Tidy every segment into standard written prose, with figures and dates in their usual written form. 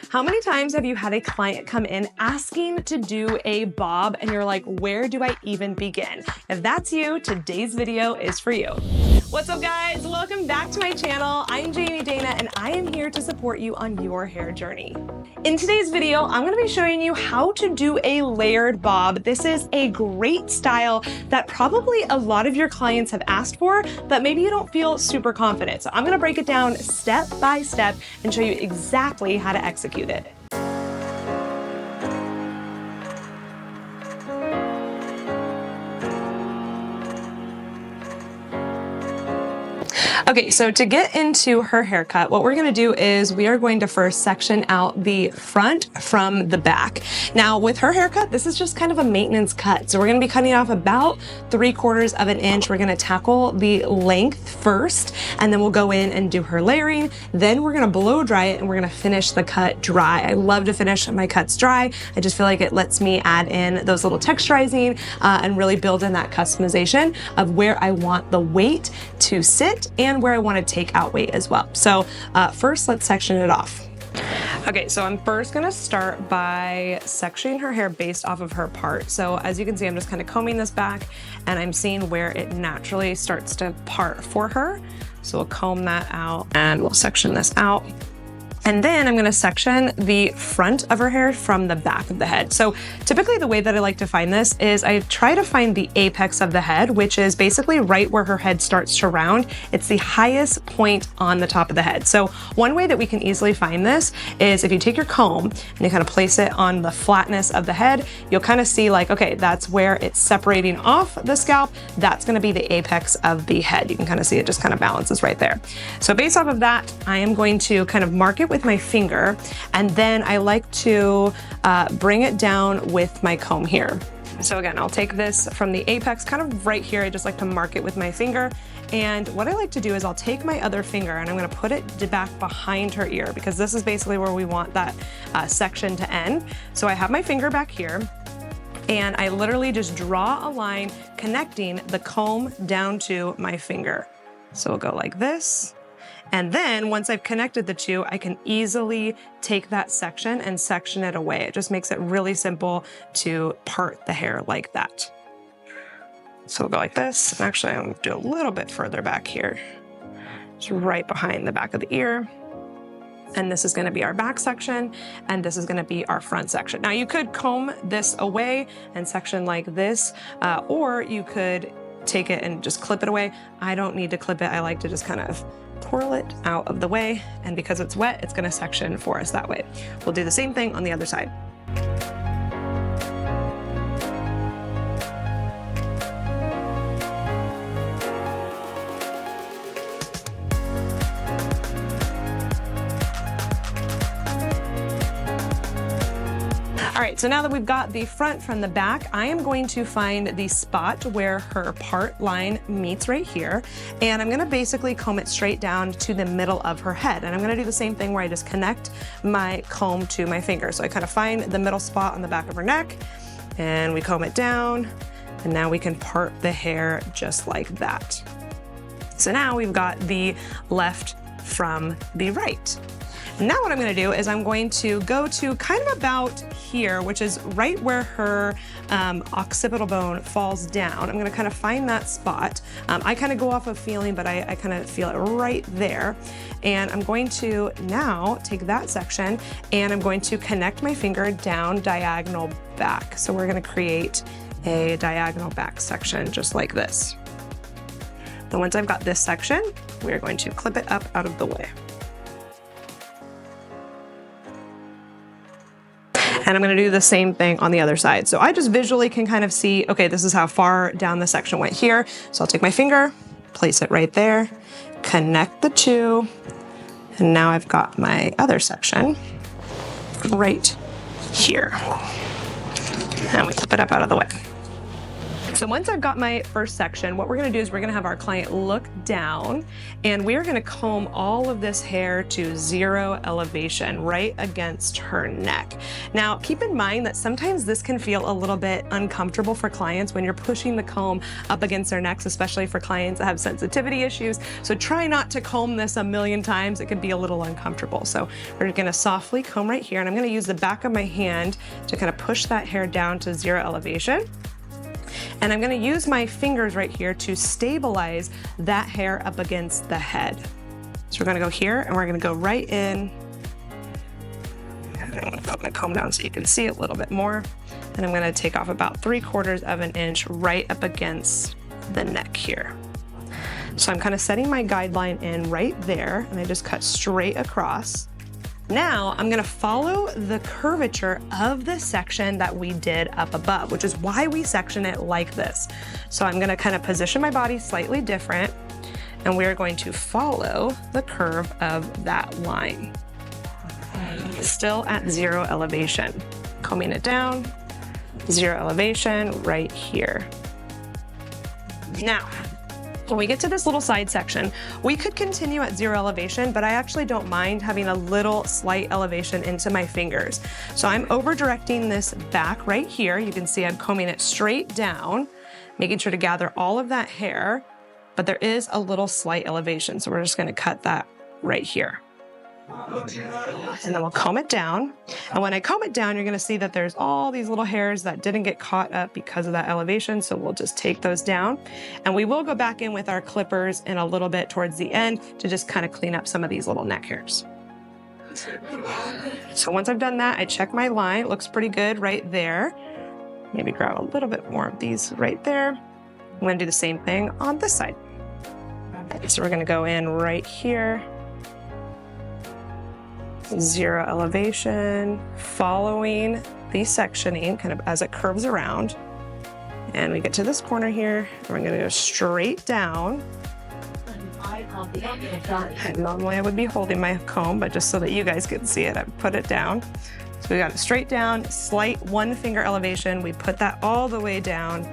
How many times have you had a client come in asking to do a bob and you're like, where do I even begin? If that's you, today's video is for you. What's up guys? Welcome back to my channel. I'm Jamie Dana and I am here to support you on your hair journey. In today's video, I'm going to be showing you how to do a layered bob. This is a great style that probably a lot of your clients have asked for, but maybe you don't feel super confident. So I'm going to break it down step by step and show you exactly how to execute it. Okay, so to get into her haircut, what we're gonna do is we are going to first section out the front from the back. Now with her haircut, this is just kind of a maintenance cut. So we're gonna be cutting off about 3/4 of an inch. We're gonna tackle the length first, and then we'll go in and do her layering. Then we're gonna blow dry it and we're gonna finish the cut dry. I love to finish my cuts dry. I just feel like it lets me add in those little texturizing and really build in that customization of where I want the weight to sit and where I want to take out weight as well. So first, let's section it off. Okay, so I'm first gonna start by sectioning her hair based off of her part. So as you can see, I'm just kind of combing this back and I'm seeing where it naturally starts to part for her. So we'll comb that out and we'll section this out. And then I'm gonna section the front of her hair from the back of the head. So typically the way that I like to find this is I try to find the apex of the head, which is basically right where her head starts to round. It's the highest point on the top of the head. So one way that we can easily find this is if you take your comb and you kind of place it on the flatness of the head, you'll kind of see like, okay, that's where it's separating off the scalp. That's gonna be the apex of the head. You can kind of see it just kind of balances right there. So based off of that, I am going to kind of mark it with my finger, and then I like to bring it down with my comb here. So again, I'll take this from the apex kind of right here. I just like to mark it with my finger. And what I like to do is I'll take my other finger and I'm gonna put it back behind her ear, because this is basically where we want that section to end. So I have my finger back here and I literally just draw a line connecting the comb down to my finger. So we'll go like this. And then once I've connected the two, I can easily take that section and section it away. It just makes it really simple to part the hair like that. So we'll go like this. And actually, I'm gonna do a little bit further back here. It's right behind the back of the ear. And this is gonna be our back section, and this is gonna be our front section. Now you could comb this away and section like this, or you could take it and just clip it away. I don't need to clip it. I like to just kind of twirl it out of the way, and because it's wet, it's gonna section for us that way. We'll do the same thing on the other side. All right, so now that we've got the front from the back, I am going to find the spot where her part line meets right here. And I'm gonna basically comb it straight down to the middle of her head. And I'm gonna do the same thing where I just connect my comb to my finger. So I kind of find the middle spot on the back of her neck and we comb it down. And now we can part the hair just like that. So now we've got the left from the right. Now what I'm gonna do is I'm going to go to kind of about here, which is right where her occipital bone falls down. I'm gonna kind of find that spot. I kind of go off of feeling, but I kind of feel it right there. And I'm going to now take that section and I'm going to connect my finger down diagonal back. So we're gonna create a diagonal back section just like this. Then once I've got this section, we're going to clip it up out of the way. And I'm gonna do the same thing on the other side. So I just visually can kind of see, okay, this is how far down the section went here. So I'll take my finger, place it right there, connect the two, and now I've got my other section right here. And we flip it up out of the way. So once I've got my first section, what we're gonna do is we're gonna have our client look down, and we're gonna comb all of this hair to 0 elevation right against her neck. Now, keep in mind that sometimes this can feel a little bit uncomfortable for clients when you're pushing the comb up against their necks, especially for clients that have sensitivity issues. So try not to comb this a million times. It could be a little uncomfortable. So we're gonna softly comb right here, and I'm gonna use the back of my hand to kind of push that hair down to 0 elevation. And I'm gonna use my fingers right here to stabilize that hair up against the head. So we're gonna go here, and we're gonna go right in. I'm gonna put my comb down so you can see it a little bit more. And I'm gonna take off about 3/4 of an inch right up against the neck here. So I'm kind of setting my guideline in right there, and I just cut straight across. Now I'm gonna follow the curvature of the section that we did up above, which is why we section it like this. So I'm gonna kind of position my body slightly different, and we're going to follow the curve of that line. Still at 0 elevation. Combing it down, 0 elevation right here. Now, when we get to this little side section, we could continue at 0 elevation, but I actually don't mind having a little slight elevation into my fingers. So I'm over directing this back right here. You can see I'm combing it straight down, making sure to gather all of that hair, but there is a little slight elevation. So we're just gonna cut that right here. And then we'll comb it down. And when I comb it down, you're gonna see that there's all these little hairs that didn't get caught up because of that elevation. So we'll just take those down. And we will go back in with our clippers in a little bit towards the end to just kind of clean up some of these little neck hairs. So once I've done that, I check my line. It looks pretty good right there. Maybe grab a little bit more of these right there. I'm gonna do the same thing on this side. So we're gonna go in right here. 0 elevation, following the sectioning kind of as it curves around. And we get to this corner here, and we're gonna go straight down. And normally I would be holding my comb, but just so that you guys can see it, I put it down. So we got it straight down, slight 1 finger elevation. We put that all the way down,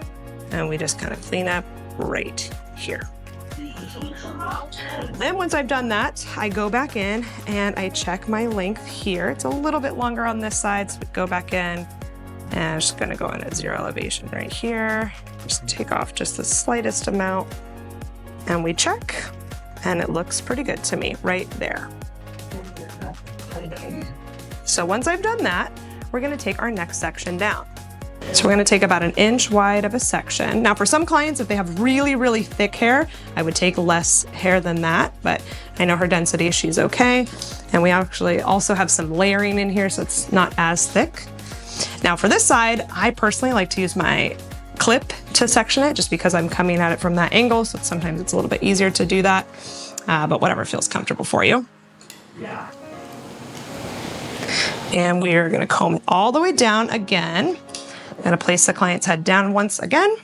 and we just kind of clean up right here. Then once I've done that, I go back in and I check my length here. It's a little bit longer on this side, so we go back in, and I'm just gonna go in at 0 elevation right here. Just take off just the slightest amount, and we check, and it looks pretty good to me right there. So once I've done that, we're gonna take our next section down. So we're gonna take about 1 inch wide of a section. Now for some clients, if they have really, really thick hair, I would take less hair than that, but I know her density, she's okay. And we actually also have some layering in here, so it's not as thick. Now for this side, I personally like to use my clip to section it, just because I'm coming at it from that angle, so sometimes it's a little bit easier to do that, but whatever feels comfortable for you. Yeah. And we're gonna comb all the way down again. I'm gonna place the client's head down once again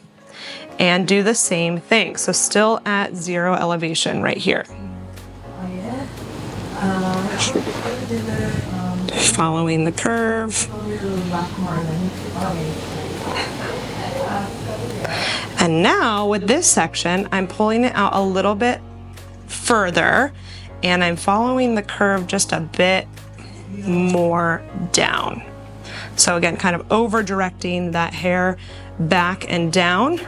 and do the same thing. So still at 0 elevation right here. Following the curve. And now with this section, I'm pulling it out a little bit further, and I'm following the curve just a bit more down. So again, kind of over directing that hair back and down.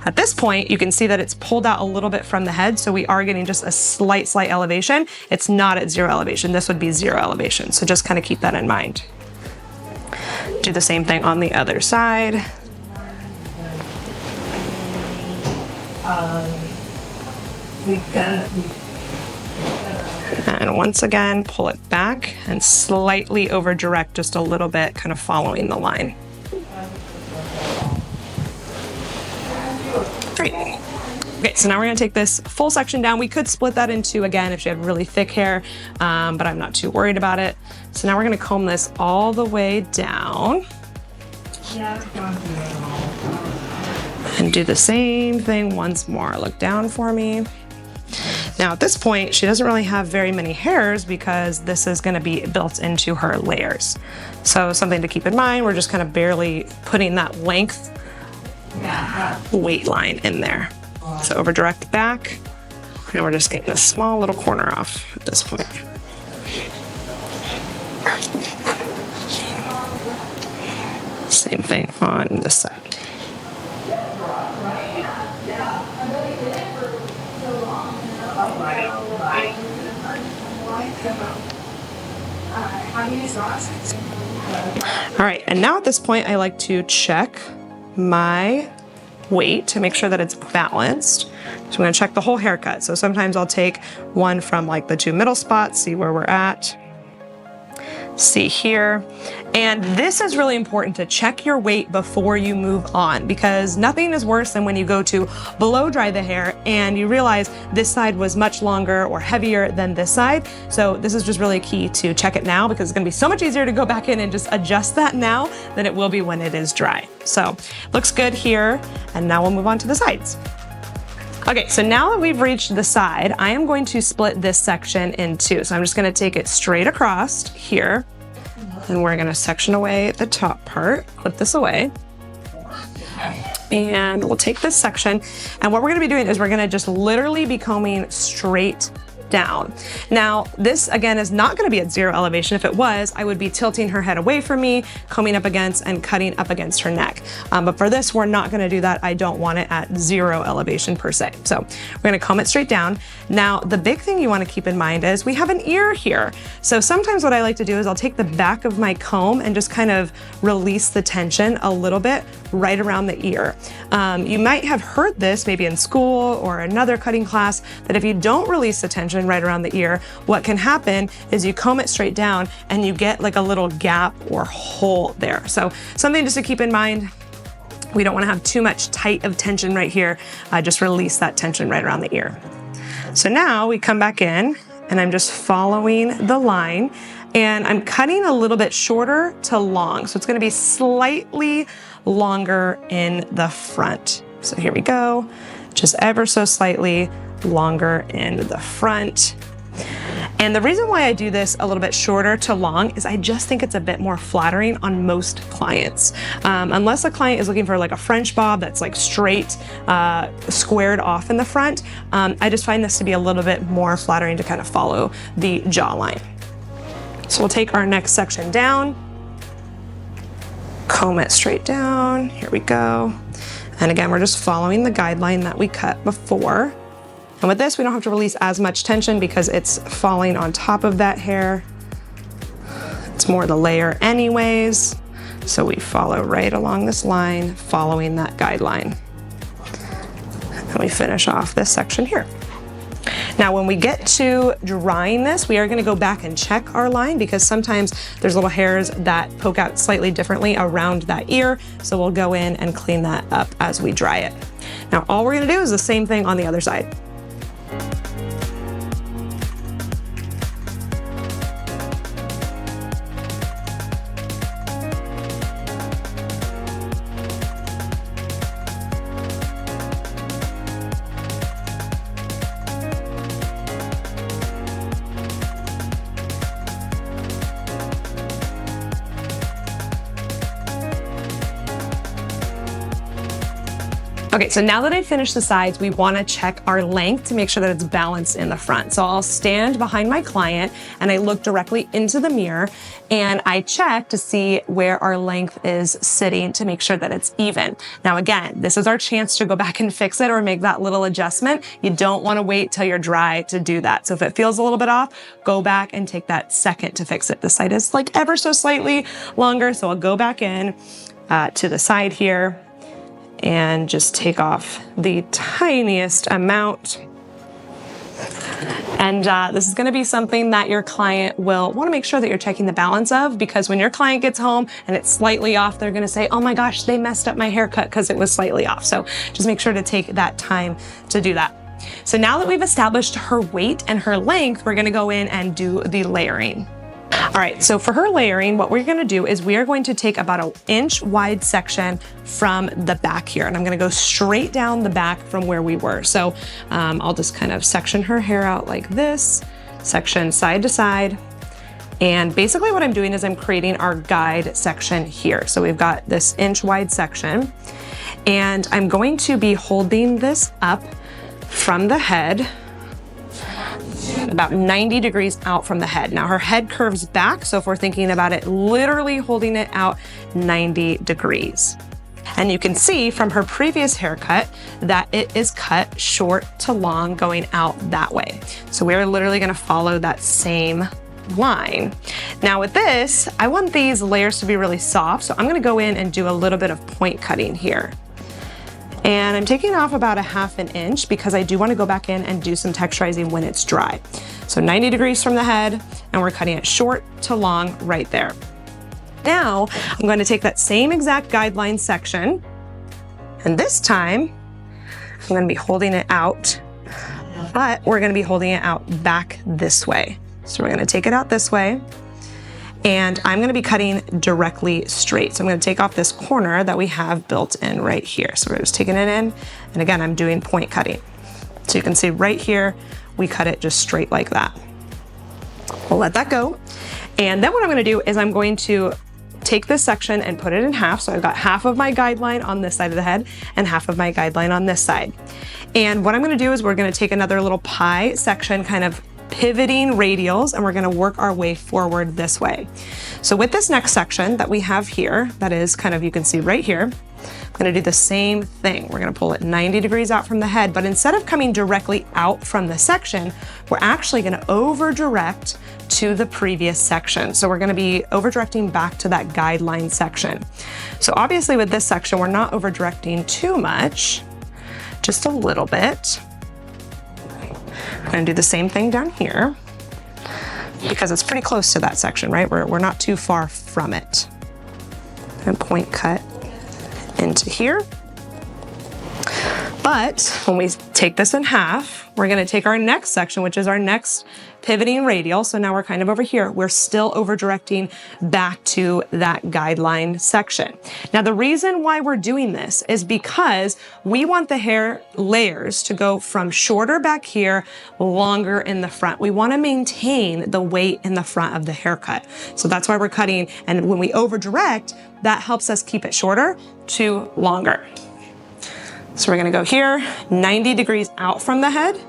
At this point, you can see that it's pulled out a little bit from the head, so we are getting just a slight elevation. It's not at 0 elevation. This would be 0 elevation, so just kind of keep that in mind. Do the same thing on the other side. And once again, pull it back and slightly over direct just a little bit, kind of following the line. Great. Okay, so now we're gonna take this full section down. We could split that in 2 again if she had really thick hair, but I'm not too worried about it. So now we're gonna comb this all the way down. And do the same thing once more. Look down for me. Now at this point, she doesn't really have very many hairs because this is gonna be built into her layers. So something to keep in mind, we're just kind of barely putting that length weight line in there. So over direct back, and we're just getting a small little corner off at this point. Same thing on this side. All right, and now at this point, I like to check my weight to make sure that it's balanced. So I'm gonna check the whole haircut. So sometimes I'll take one from like the two middle spots, see where we're at. See here. And this is really important to check your weight before you move on, because nothing is worse than when you go to blow dry the hair and you realize this side was much longer or heavier than this side. So this is just really key to check it now, because it's gonna be so much easier to go back in and just adjust that now than it will be when it is dry. So looks good here. And now we'll move on to the sides. Okay, so now that we've reached the side, I am going to split this section in two. So I'm just gonna take it straight across here, and we're gonna section away the top part, put this away. And we'll take this section, and what we're gonna be doing is we're gonna just literally be combing straight down. Now, this again is not gonna be at zero elevation. If it was, I would be tilting her head away from me, combing up against and cutting up against her neck. But for this, we're not gonna do that. I don't want it at zero elevation per se. So we're gonna comb it straight down. Now, the big thing you wanna keep in mind is we have an ear here. So sometimes what I like to do is I'll take the back of my comb and just kind of release the tension a little bit right around the ear. You might have heard this maybe in school or another cutting class, that if you don't release the tension right around the ear, what can happen is you comb it straight down and you get like a little gap or hole there. So something just to keep in mind. We don't want to have too much tight of tension right here. Just release that tension right around the ear. So now we come back in and I'm just following the line, and I'm cutting a little bit shorter to long. So it's going to be slightly longer in the front. So here we go, just ever so slightly longer in the front. And the reason why I do this a little bit shorter to long is I just think it's a bit more flattering on most clients. Unless a client is looking for like a French bob that's like straight, squared off in the front, I just find this to be a little bit more flattering to kind of follow the jawline. So we'll take our next section down, comb it straight down, here we go. And again, we're just following the guideline that we cut before. And with this, we don't have to release as much tension because it's falling on top of that hair. It's more the layer anyways. So we follow right along this line, following that guideline. And we finish off this section here. Now, when we get to drying this, we are gonna go back and check our line, because sometimes there's little hairs that poke out slightly differently around that ear. So we'll go in and clean that up as we dry it. Now, all we're gonna do is the same thing on the other side. Okay, so now that I finished the sides, we wanna check our length to make sure that it's balanced in the front. So I'll stand behind my client and I look directly into the mirror and I check to see where our length is sitting to make sure that it's even. Now again, this is our chance to go back and fix it or make that little adjustment. You don't wanna wait till you're dry to do that. So if it feels a little bit off, go back and take that second to fix it. The side is like ever so slightly longer, so I'll go back in to the side here and just take off the tiniest amount. And this is gonna be something that your client will wanna make sure that you're checking the balance of, because when your client gets home and it's slightly off, they're gonna say, oh my gosh, they messed up my haircut because it was slightly off. So just make sure to take that time to do that. So now that we've established her weight and her length, we're gonna go in and do the layering. All right, so for her layering, what we're gonna do is we are going to take about an inch wide section from the back here, and I'm gonna go straight down the back from where we were. So I'll just kind of section her hair out like this, section side to side. And basically what I'm doing is I'm creating our guide section here. So we've got this inch wide section. And I'm going to be holding this up from the head, about 90 degrees out from the head. Now her head curves back, so if we're thinking about it, literally holding it out 90 degrees. And you can see from her previous haircut that it is cut short to long going out that way. So we're literally gonna follow that same line. Now with this, I want these layers to be really soft, so I'm gonna go in and do a little bit of point cutting here. And I'm taking off about a 1/2 inch because I do want to go back in and do some texturizing when it's dry. So 90 degrees from the head, and we're cutting it short to long right there. Now, I'm going to take that same exact guideline section, and this time, I'm going to be holding it out, but we're going to be holding it out back this way. So we're going to take it out this way, and I'm going to be cutting directly straight. So I'm going to take off this corner that we have built in right here. So we're just taking it in, and again, I'm doing point cutting. So you can see right here, we cut it just straight like that. We'll let that go. And then what I'm going to do is I'm going to take this section and put it in half. So I've got half of my guideline on this side of the head and half of my guideline on this side. And what I'm going to do is we're going to take another little pie section, kind of pivoting radials, and we're going to work our way forward this way. So with this next section that we have here, that is kind of, you can see right here, I'm going to do the same thing. We're going to pull it 90 degrees out from the head, but instead of coming directly out from the section, we're actually going to over direct to the previous section. So we're going to be over directing back to that guideline section. So obviously with this section, we're not over directing too much, just a little bit. I'm going to do the same thing down here because it's pretty close to that section, right? We're not too far from it. And point cut into here. But when we take this in half, we're going to take our next section, which is our next pivoting radial. So now we're kind of over here. We're still over directing back to that guideline section. Now, the reason why we're doing this is because we want the hair layers to go from shorter back here, longer in the front. We want to maintain the weight in the front of the haircut. So that's why we're cutting. And when we over direct, that helps us keep it shorter to longer. So we're going to go here, 90 degrees out from the head,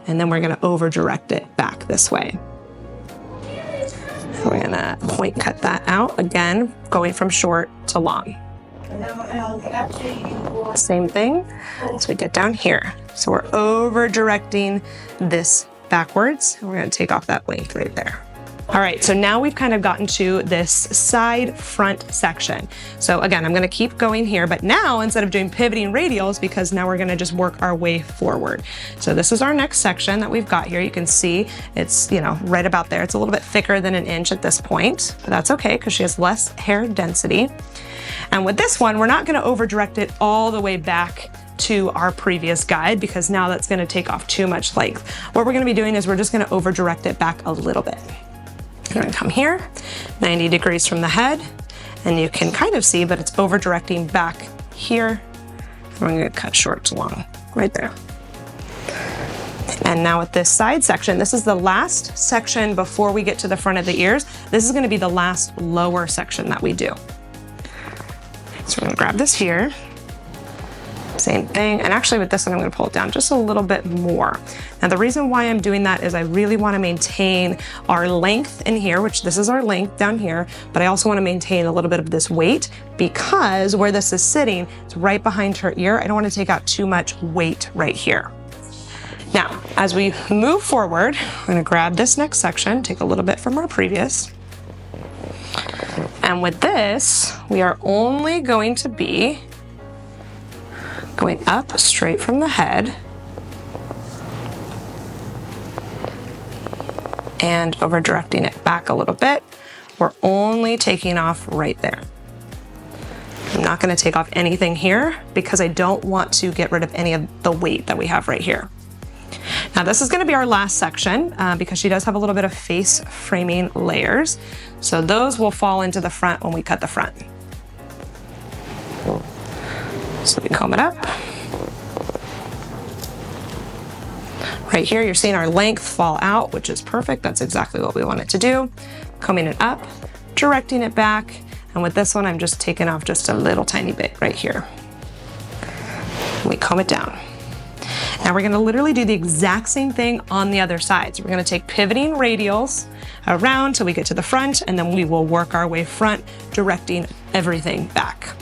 and then we're going to over direct it back this way. We're going to point cut that out, again, going from short to long. Same thing as we get down here. So we're over directing this backwards, and we're going to take off that length right there. All right, so now we've kind of gotten to this side front section. So again, I'm gonna keep going here, but now instead of doing pivoting radials, because now we're gonna just work our way forward. So this is our next section that we've got here. You can see it's, right about there. It's a little bit thicker than 1 inch at this point, but that's okay because she has less hair density. And with this one, we're not gonna over direct it all the way back to our previous guide because now that's gonna take off too much length. What we're gonna be doing is we're just gonna over direct it back a little bit. I'm gonna come here, 90 degrees from the head, and you can kind of see, but it's over directing back here. And we're gonna cut short to long, right there. And now with this side section, this is the last section before we get to the front of the ears. This is gonna be the last lower section that we do. So we're gonna grab this here. Same thing, and actually with this one, I'm gonna pull it down just a little bit more. Now the reason why I'm doing that is I really wanna maintain our length in here, which this is our length down here, but I also wanna maintain a little bit of this weight because where this is sitting, it's right behind her ear. I don't wanna take out too much weight right here. Now, as we move forward, I'm gonna grab this next section, take a little bit from our previous. And with this, we are only going to be going up straight from the head and over directing it back a little bit. We're only taking off right there. I'm not going to take off anything here because I don't want to get rid of any of the weight that we have right here. Now this is going to be our last section because she does have a little bit of face framing layers. So those will fall into the front when we cut the front. So we comb it up. Right here, you're seeing our length fall out, which is perfect. That's exactly what we want it to do. Combing it up, directing it back. And with this one, I'm just taking off just a little tiny bit right here. we comb it down. Now we're gonna literally do the exact same thing on the other side. So we're gonna take pivoting radials around till we get to the front, and then we will work our way front, directing everything back.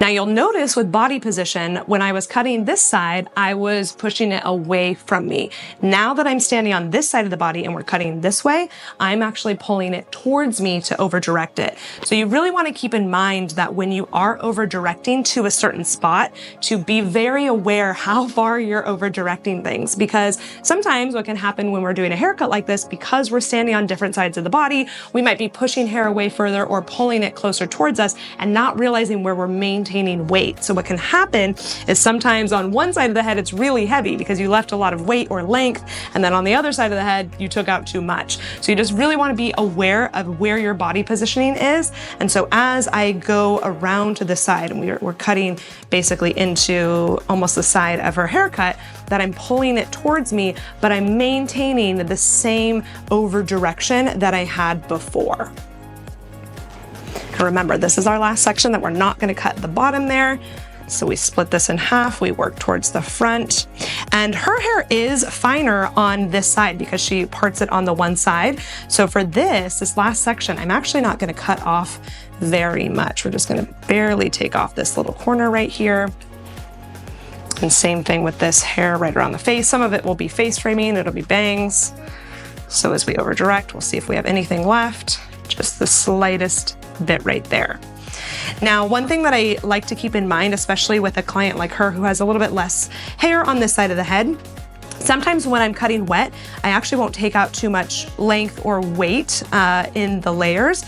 Now you'll notice with body position, when I was cutting this side, I was pushing it away from me. Now that I'm standing on this side of the body and we're cutting this way, I'm actually pulling it towards me to over direct it. So you really want to keep in mind that when you are over directing to a certain spot, to be very aware how far you're over directing things, because sometimes what can happen when we're doing a haircut like this, because we're standing on different sides of the body, we might be pushing hair away further or pulling it closer towards us and not realizing where we're maintaining weight. So what can happen is sometimes on one side of the head, it's really heavy because you left a lot of weight or length. And then on the other side of the head, you took out too much. So you just really want to be aware of where your body positioning is. And so as I go around to the side, and we're cutting basically into almost the side of her haircut, that I'm pulling it towards me, but I'm maintaining the same over direction that I had before. Remember, this is our last section that we're not going to cut the bottom there. So we split this in half, we work towards the front. And her hair is finer on this side because she parts it on the one side. So for this last section, I'm actually not going to cut off very much. We're just going to barely take off this little corner right here. And same thing with this hair right around the face. Some of it will be face framing, it'll be bangs. So as we over direct, we'll see if we have anything left. Just the slightest bit right there. Now, one thing that I like to keep in mind, especially with a client like her who has a little bit less hair on this side of the head, sometimes when I'm cutting wet, I actually won't take out too much length or weight in the layers,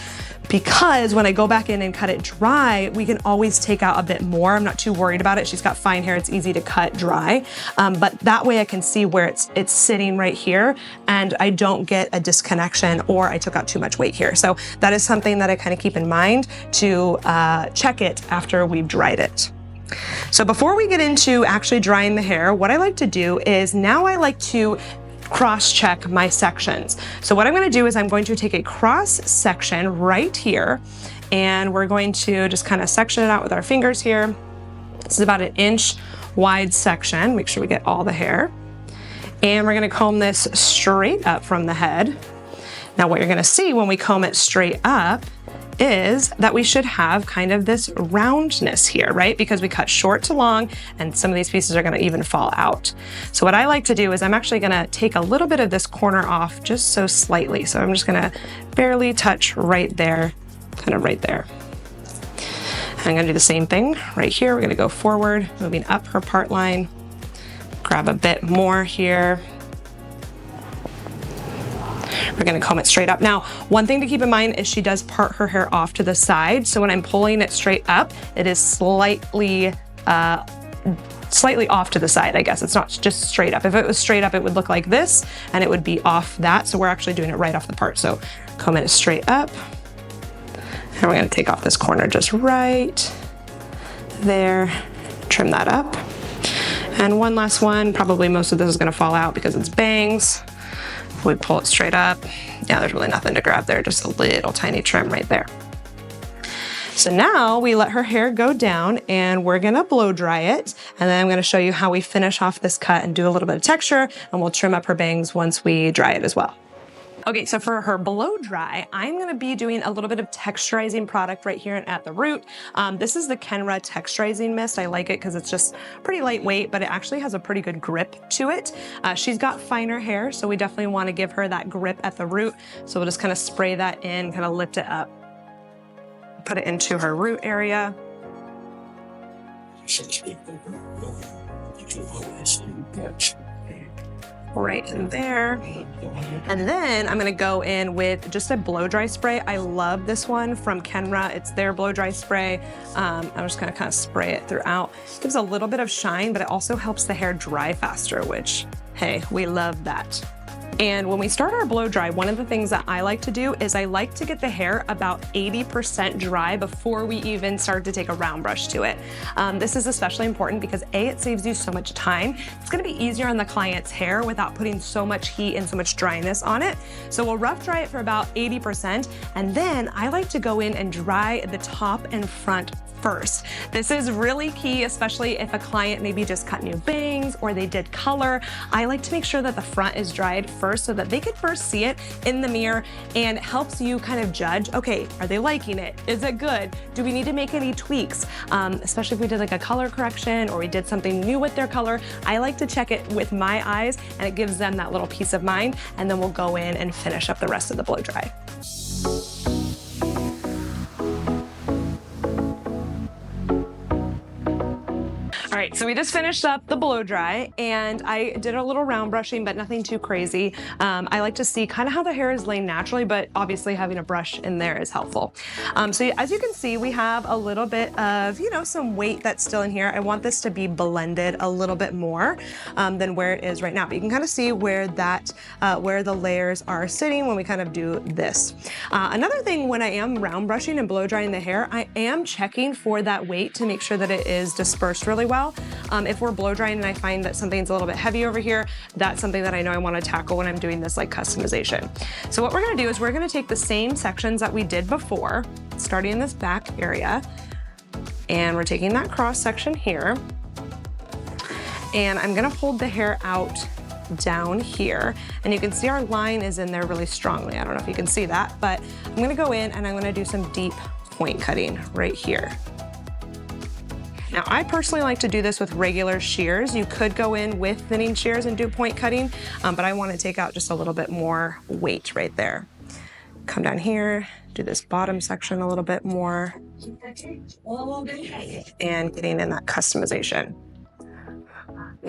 because when I go back in and cut it dry, we can always take out a bit more. I'm not too worried about it. She's got fine hair, it's easy to cut dry. But that way I can see where it's sitting right here and I don't get a disconnection or I took out too much weight here. So that is something that I kind of keep in mind to check it after we've dried it. So before we get into actually drying the hair, what I like to do is now I like to cross-check my sections. So what I'm going to do is I'm going to take a cross section right here and we're going to just kind of section it out with our fingers here. This is about an inch wide section. Make sure we get all the hair. And we're going to comb this straight up from the head. Now what you're going to see when we comb it straight up is that we should have kind of this roundness here, right? Because we cut short to long and some of these pieces are gonna even fall out. So what I like to do is I'm actually gonna take a little bit of this corner off just so slightly. So I'm just gonna barely touch right there, kind of right there. And I'm gonna do the same thing right here. We're gonna go forward, moving up her part line, grab a bit more here. We're gonna comb it straight up. Now, one thing to keep in mind is she does part her hair off to the side. So when I'm pulling it straight up, it is slightly off to the side, I guess. It's not just straight up. If it was straight up, it would look like this and it would be off that. So we're actually doing it right off the part. So comb it straight up. And we're gonna take off this corner just right there, trim that up. And one last one, probably most of this is gonna fall out because it's bangs. We pull it straight up. Yeah, there's really nothing to grab there, just a little tiny trim right there. So now we let her hair go down and we're gonna blow dry it. And then I'm gonna show you how we finish off this cut and do a little bit of texture, and we'll trim up her bangs once we dry it as well. Okay, so for her blow dry, I'm gonna be doing a little bit of texturizing product right here at the root. This is the Kenra texturizing mist. I like it because it's just pretty lightweight, but it actually has a pretty good grip to it. She's got finer hair, so we definitely wanna give her that grip at the root. So we'll just kind of spray that in, kind of lift it up. Put it into her root area. Right in there. And then I'm gonna go in with just a blow dry spray. I love this one from Kenra. It's their blow dry spray. I'm just gonna kind of spray it throughout. It gives a little bit of shine, but it also helps the hair dry faster, which, hey, we love that. And when we start our blow dry, one of the things that I like to do is I like to get the hair about 80% dry before we even start to take a round brush to it. This is especially important because A, it saves you so much time. It's gonna be easier on the client's hair without putting so much heat and so much dryness on it. So we'll rough dry it for about 80%, and then I like to go in and dry the top and front first. This is really key, especially if a client maybe just cut new bangs or they did color. I like to make sure that the front is dried first so that they can first see it in the mirror, and it helps you kind of judge, okay, are they liking it? Is it good? Do we need to make any tweaks? Especially if we did like a color correction or we did something new with their color. I like to check it with my eyes, and it gives them that little peace of mind, and then we'll go in and finish up the rest of the blow dry. All right, so we just finished up the blow dry, and I did a little round brushing, but nothing too crazy. I like to see kind of how the hair is laying naturally, but obviously having a brush in there is helpful. So as you can see, we have a little bit of, some weight that's still in here. I want this to be blended a little bit more than where it is right now. But you can kind of see where where the layers are sitting when we kind of do this. Another thing, when I am round brushing and blow drying the hair, I am checking for that weight to make sure that it is dispersed really well. If we're blow drying and I find that something's a little bit heavy over here, that's something that I know I want to tackle when I'm doing this like customization. So what we're going to do is we're going to take the same sections that we did before, starting in this back area, and we're taking that cross section here, and I'm going to hold the hair out down here, and you can see our line is in there really strongly. I don't know if you can see that, but I'm going to go in and I'm going to do some deep point cutting right here. Now, I personally like to do this with regular shears. You could go in with thinning shears and do point cutting, but I want to take out just a little bit more weight right there. Come down here, do this bottom section a little bit more, and getting in that customization.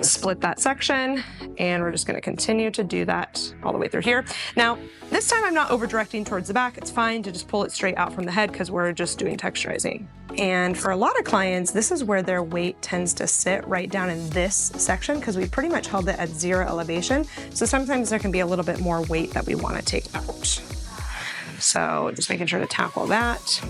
Split that section, and we're just going to continue to do that all the way through here. Now, this time I'm not over directing towards the back. It's fine to just pull it straight out from the head because we're just doing texturizing. And for a lot of clients, this is where their weight tends to sit, right down in this section, because we pretty much held it at 0 elevation. So sometimes there can be a little bit more weight that we want to take out. So just making sure to tackle that.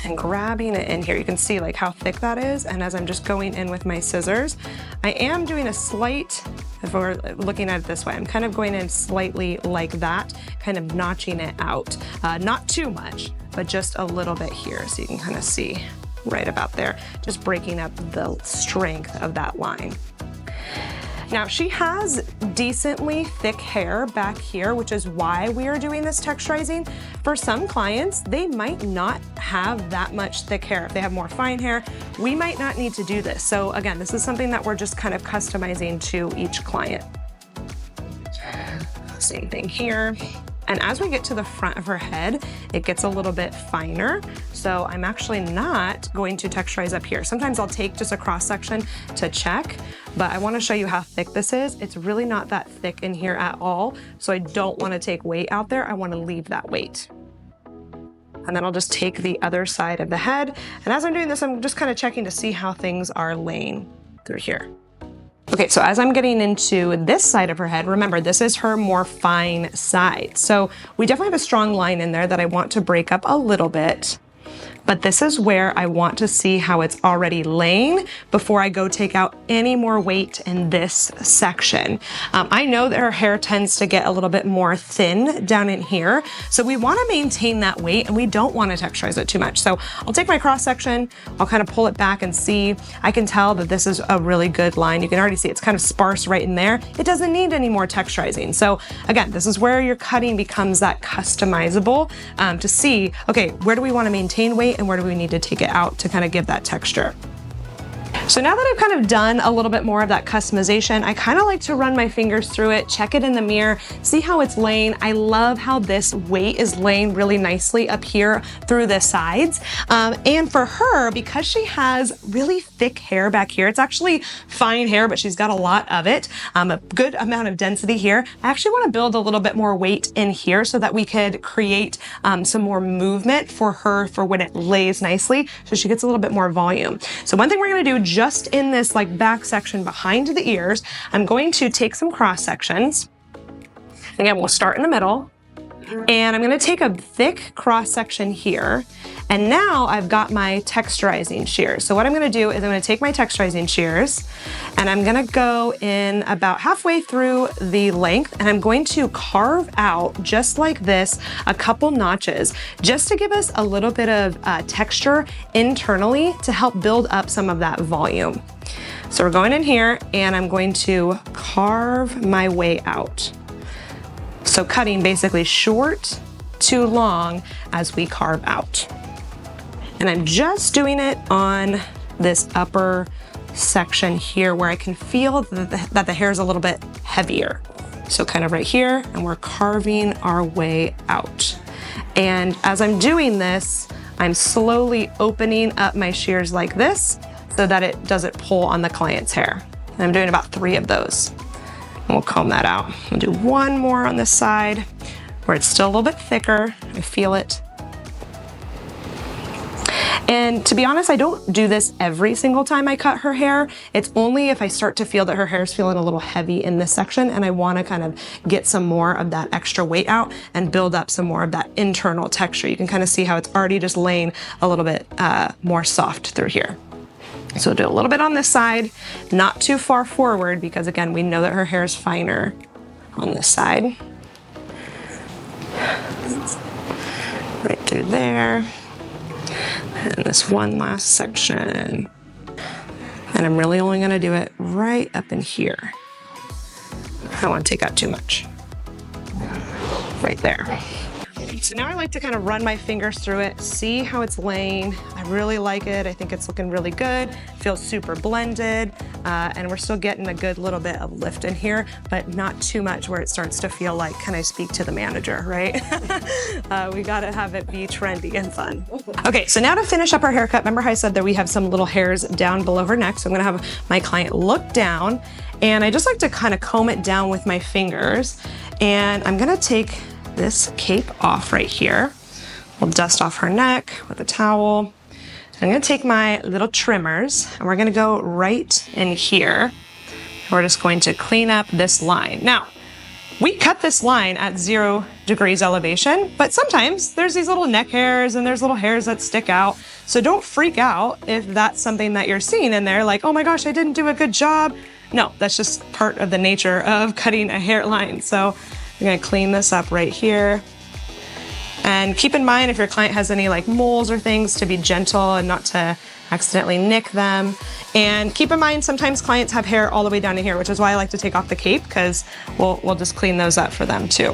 And grabbing it in here. You can see like how thick that is. And as I'm just going in with my scissors, I am doing a slight, if we're looking at it this way, I'm kind of going in slightly like that, kind of notching it out. Not too much, but just a little bit here. So you can kind of see right about there, just breaking up the strength of that line. Now, she has decently thick hair back here, which is why we are doing this texturizing. For some clients, they might not have that much thick hair. If they have more fine hair, we might not need to do this. So again, this is something that we're just kind of customizing to each client. Same thing here. And as we get to the front of her head, it gets a little bit finer. So I'm actually not going to texturize up here. Sometimes I'll take just a cross section to check, but I want to show you how thick this is. It's really not that thick in here at all. So I don't want to take weight out there. I want to leave that weight. And then I'll just take the other side of the head. And as I'm doing this, I'm just kind of checking to see how things are laying through here. Okay, so as I'm getting into this side of her head, remember, this is her more fine side. So we definitely have a strong line in there that I want to break up a little bit. But this is where I want to see how it's already laying before I go take out any more weight in this section. I know that her hair tends to get a little bit more thin down in here, so we want to maintain that weight and we don't want to texturize it too much. So I'll take my cross section, I'll kind of pull it back and see. I can tell that this is a really good line. You can already see it's kind of sparse right in there. It doesn't need any more texturizing. So again, this is where your cutting becomes that customizable to see, okay, where do we want to maintain weight and where do we need to take it out to kind of give that texture. So now that I've kind of done a little bit more of that customization, I kind of like to run my fingers through it, check it in the mirror, see how it's laying. I love how this weight is laying really nicely up here through the sides. And for her, because she has really thick hair back here, it's actually fine hair, but she's got a lot of it, a good amount of density here. I actually want to build a little bit more weight in here so that we could create some more movement for her for when it lays nicely, so she gets a little bit more volume. So one thing we're going to do just in this like back section behind the ears, I'm going to take some cross sections. Again, we'll start in the middle, and I'm gonna take a thick cross section here. And now I've got my texturizing shears. So what I'm gonna do is I'm gonna take my texturizing shears and I'm gonna go in about halfway through the length, and I'm going to carve out, just like this, a couple notches, just to give us a little bit of texture internally to help build up some of that volume. So we're going in here and I'm going to carve my way out. So cutting basically short to long as we carve out. And I'm just doing it on this upper section here where I can feel that the hair is a little bit heavier. So kind of right here, and we're carving our way out. And as I'm doing this, I'm slowly opening up my shears like this so that it doesn't pull on the client's hair. And I'm doing about 3 of those. And we'll comb that out. We'll do 1 more on this side where it's still a little bit thicker. I feel it. And to be honest, I don't do this every single time I cut her hair. It's only if I start to feel that her hair is feeling a little heavy in this section and I want to kind of get some more of that extra weight out and build up some more of that internal texture. You can kind of see how it's already just laying a little bit more soft through here. So we'll do a little bit on this side, not too far forward, because again, we know that her hair is finer on this side. Right through there. And this one last section. And I'm really only gonna do it right up in here. I don't wanna take out too much. Right there. So now I like to kind of run my fingers through it, see how it's laying. I really like it. I think it's looking really good. Feels super blended. And we're still getting a good little bit of lift in here, but not too much where it starts to feel like, can I speak to the manager, right? We gotta have it be trendy and fun. Okay, so now to finish up our haircut, remember how I said that we have some little hairs down below her neck? So I'm gonna have my client look down, and I just like to kind of comb it down with my fingers. And I'm gonna take this cape off right here. We'll dust off her neck with a towel. I'm gonna take my little trimmers and we're gonna go right in here. We're just going to clean up this line. Now, we cut this line at 0 degrees elevation, but sometimes there's these little neck hairs and there's little hairs that stick out. So don't freak out if that's something that you're seeing in there, like, oh my gosh, I didn't do a good job. No, that's just part of the nature of cutting a hairline. So I'm gonna clean this up right here. And keep in mind, if your client has any like moles or things, to be gentle and not to accidentally nick them. And keep in mind, sometimes clients have hair all the way down to here, which is why I like to take off the cape, because we'll just clean those up for them too.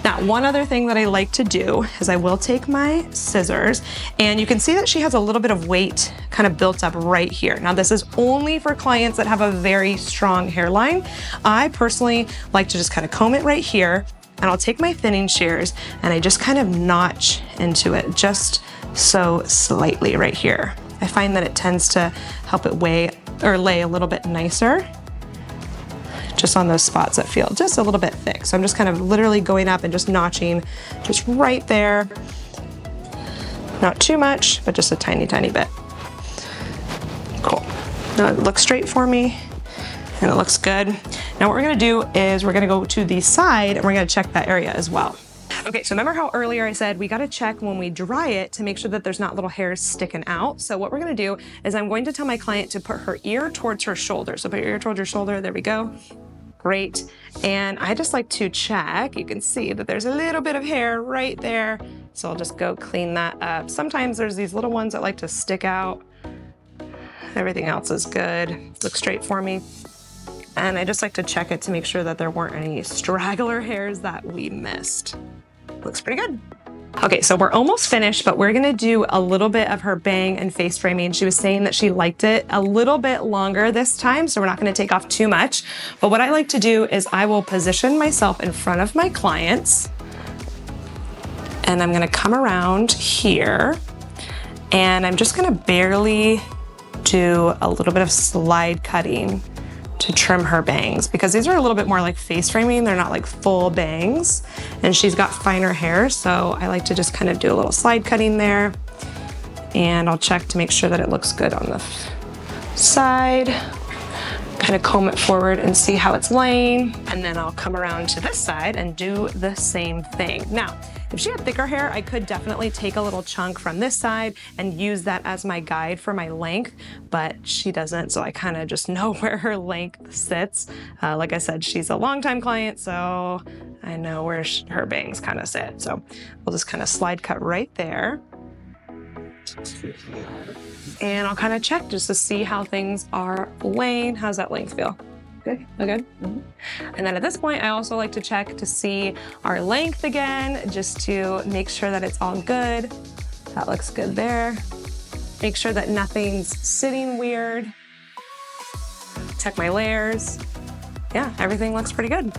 Now, one other thing that I like to do is I will take my scissors, and you can see that she has a little bit of weight kind of built up right here. Now, this is only for clients that have a very strong hairline. I personally like to just kind of comb it right here, and I'll take my thinning shears and I just kind of notch into it just so slightly right here. I find that it tends to help it lay a little bit nicer, just on those spots that feel just a little bit thick. So I'm just kind of literally going up and just notching just right there. Not too much, but just a tiny, tiny bit. Cool. Now it looks straight for me and it looks good. Now what we're gonna do is we're gonna go to the side and we're gonna check that area as well. Okay, so remember how earlier I said we gotta check when we dry it to make sure that there's not little hairs sticking out. So what we're gonna do is I'm going to tell my client to put her ear towards her shoulder. So put your ear towards your shoulder, there we go. Great. And I just like to check. You can see that there's a little bit of hair right there. So I'll just go clean that up. Sometimes there's these little ones that like to stick out. Everything else is good. Looks straight for me. And I just like to check it to make sure that there weren't any straggler hairs that we missed. Looks pretty good. Okay, so we're almost finished, but we're gonna do a little bit of her bang and face framing. She was saying that she liked it a little bit longer this time, so we're not gonna take off too much. But what I like to do is I will position myself in front of my clients, and I'm gonna come around here, and I'm just gonna barely do a little bit of slide cutting to trim her bangs, because these are a little bit more like face framing. They're not like full bangs, and she's got finer hair. So I like to just kind of do a little slide cutting there, and I'll check to make sure that it looks good on side, kind of comb it forward and see how it's laying. And then I'll come around to this side and do the same thing. Now, if she had thicker hair, I could definitely take a little chunk from this side and use that as my guide for my length, but she doesn't, so I kind of just know where her length sits. Like I said, she's a longtime client, so I know where her bangs kind of sit. So we'll just kind of slide cut right there. And I'll kind of check just to see how things are laying. How's that length feel? Good? Okay. Mm-hmm. And then at this point, I also like to check to see our length again, just to make sure that it's all good. That looks good there. Make sure that nothing's sitting weird. Check my layers. Yeah, everything looks pretty good.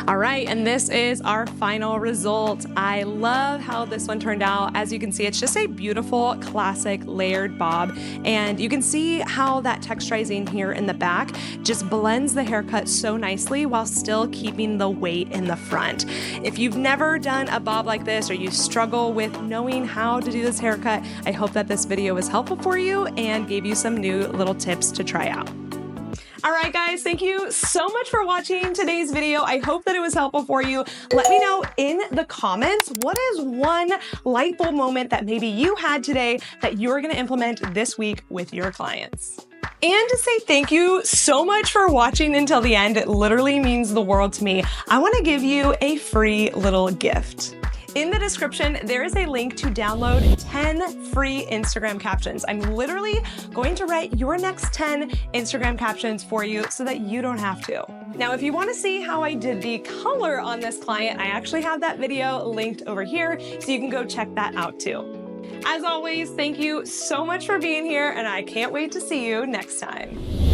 All right, and this is our final result. I love how this one turned out. As you can see, it's just a beautiful classic layered bob. And you can see how that texturizing here in the back just blends the haircut so nicely while still keeping the weight in the front. If you've never done a bob like this or you struggle with knowing how to do this haircut, I hope that this video was helpful for you and gave you some new little tips to try out. All right, guys, thank you so much for watching today's video. I hope that it was helpful for you. Let me know in the comments, what is one light bulb moment that maybe you had today that you're gonna implement this week with your clients? And to say thank you so much for watching until the end. It literally means the world to me. I wanna give you a free little gift. In the description, there is a link to download 10 free Instagram captions. I'm literally going to write your next 10 Instagram captions for you so that you don't have to. Now, if you want to see how I did the color on this client, I actually have that video linked over here, so you can go check that out too. As always, thank you so much for being here, and I can't wait to see you next time.